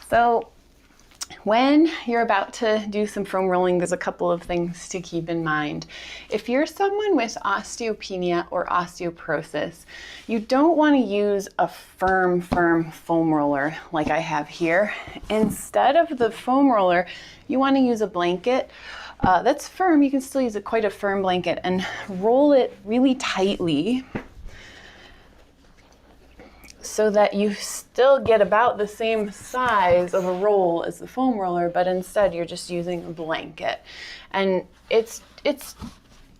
So when you're about to do some foam rolling, there's a couple of things to keep in mind. If you're someone with osteopenia or osteoporosis, you don't want to use a firm foam roller like I have here. Instead of the foam roller, you want to use a blanket that's firm. You can still use quite a firm blanket and roll it really tightly so that you still get about the same size of a roll as the foam roller, but instead you're just using a blanket. And it's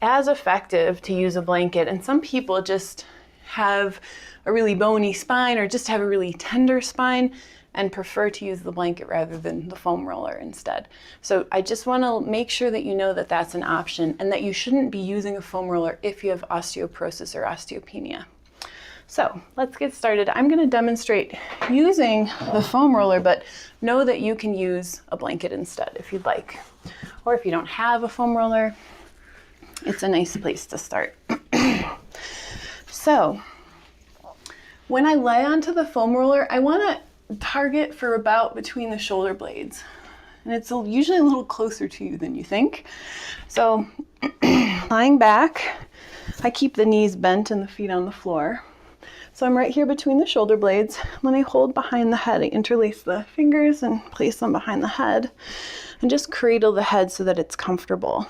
as effective to use a blanket, and some people just have a really bony spine or just have a really tender spine and prefer to use the blanket rather than the foam roller instead. So I just want to make sure that you know that that's an option and that you shouldn't be using a foam roller if you have osteoporosis or osteopenia. So let's get started. I'm going to demonstrate using the foam roller, but know that you can use a blanket instead if you'd like. Or if you don't have a foam roller, it's a nice place to start. So when I lay onto the foam roller, I want to target for about between the shoulder blades. And it's usually a little closer to you than you think. So lying back, I keep the knees bent and the feet on the floor. So I'm right here between the shoulder blades. When I hold behind the head, I interlace the fingers and place them behind the head and just cradle the head so that it's comfortable.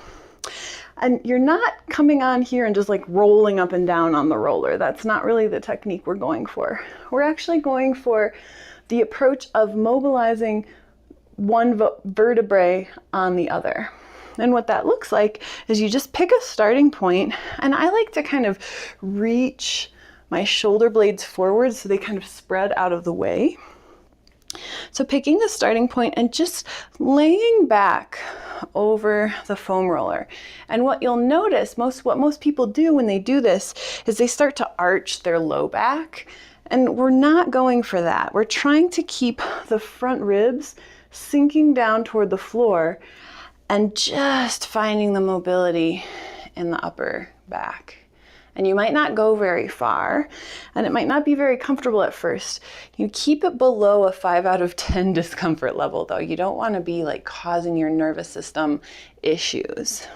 And you're not coming on here and just like rolling up and down on the roller. That's not really the technique we're going for. We're actually going for the approach of mobilizing one vertebrae on the other. And what that looks like is you just pick a starting point, and I like to kind of reach my shoulder blades forward so they kind of spread out of the way. So picking the starting point and just laying back over the foam roller. And what you'll notice, what most people do when they do this is they start to arch their low back. And we're not going for that. We're trying to keep the front ribs sinking down toward the floor and just finding the mobility in the upper back. And you might not go very far, and it might not be very comfortable at first. You keep it below a 5 out of 10 discomfort level though. You don't want to be like causing your nervous system issues.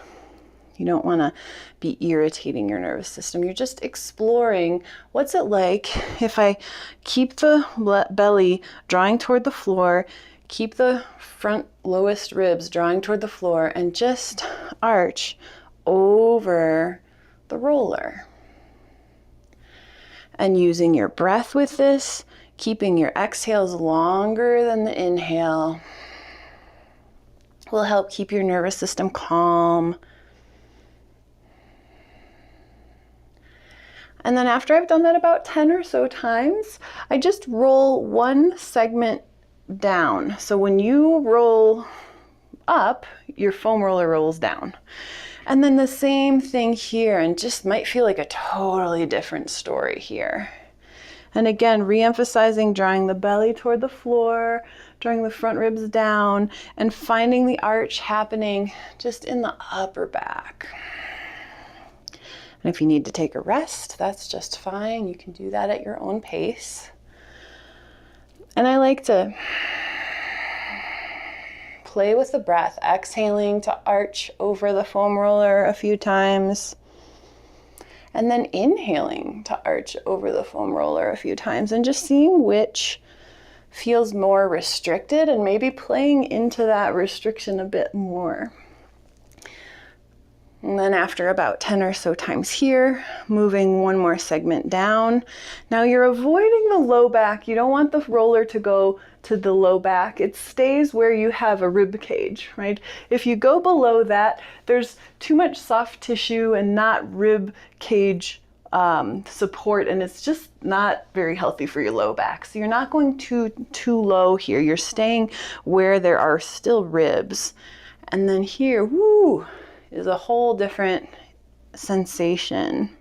You don't want to be irritating your nervous system. You're just exploring what's it like if I keep the belly drawing toward the floor, keep the front lowest ribs drawing toward the floor, and just arch over the roller. And using your breath with this, keeping your exhales longer than the inhale, will help keep your nervous system calm. And then after I've done that about 10 or so times, I just roll one segment down. So when you roll up, your foam roller rolls down. And then the same thing here, and just might feel like a totally different story here. And again, re-emphasizing drawing the belly toward the floor, drawing the front ribs down, and finding the arch happening just in the upper back. And if you need to take a rest, that's just fine. You can do that at your own pace. And I like to play with the breath, exhaling to arch over the foam roller a few times, and then inhaling to arch over the foam roller a few times, and just seeing which feels more restricted and maybe playing into that restriction a bit more. And then after about 10 or so times here, moving one more segment down. Now you're avoiding the low back. You don't want the roller to go to the low back. It stays where you have a rib cage, right? If you go below that, there's too much soft tissue and not rib cage support, and it's just not very healthy for your low back. So you're not going too low here. You're staying where there are still ribs. And then here, woo, is a whole different sensation.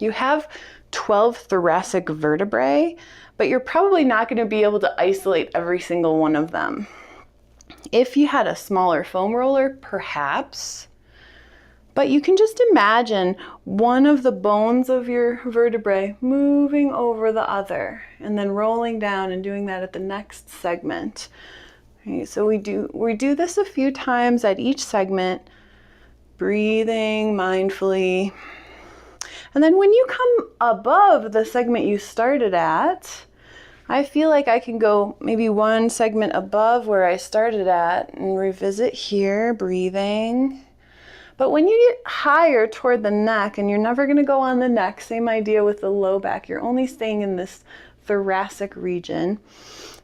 You have 12 thoracic vertebrae, but you're probably not going to be able to isolate every single one of them. If you had a smaller foam roller, perhaps, But you can just imagine one of the bones of your vertebrae moving over the other and then rolling down and doing that at the next segment. Okay, so we do this a few times at each segment, breathing mindfully. And then when you come above the segment you started at, I feel like I can go maybe one segment above where I started at and revisit here, breathing. But when you get higher toward the neck, and you're never going to go on the neck, same idea with the low back, you're only staying in this thoracic region.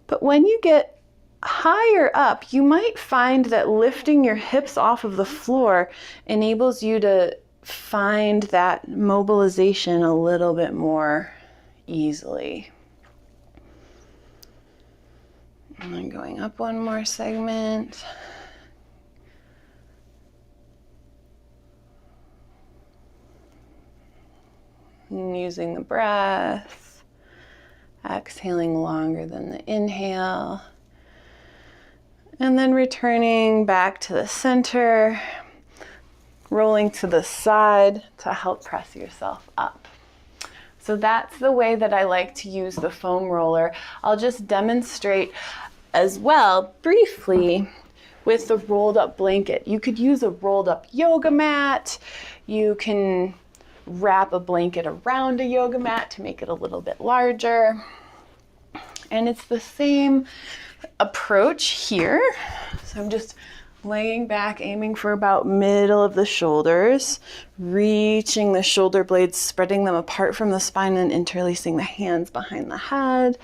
But when you get higher up, you might find that lifting your hips off of the floor enables you to find that mobilization a little bit more easily. And then going up one more segment. And using the breath, exhaling longer than the inhale, and then returning back to the center, rolling to the side to help press yourself up. So that's the way that I like to use the foam roller. I'll just demonstrate as well briefly with the rolled up blanket. You could use a rolled up yoga mat. You can wrap a blanket around a yoga mat to make it a little bit larger. And it's the same approach here. So I'm just laying back, aiming for about middle of the shoulders, reaching the shoulder blades, spreading them apart from the spine and interlacing the hands behind the head.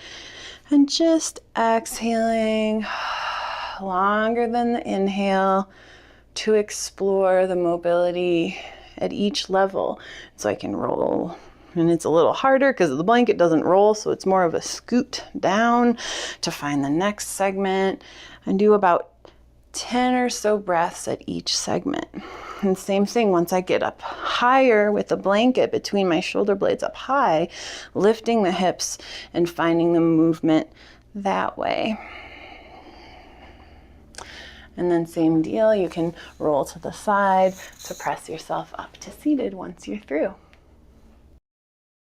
And just exhaling longer than the inhale to explore the mobility at each level. So I can roll, and it's a little harder because the blanket doesn't roll, so it's more of a scoot down to find the next segment, and do about 10 or so breaths at each segment. And same thing, once I get up higher with the blanket between my shoulder blades up high, lifting the hips and finding the movement that way. And then same deal, you can roll to the side to press yourself up to seated once you're through.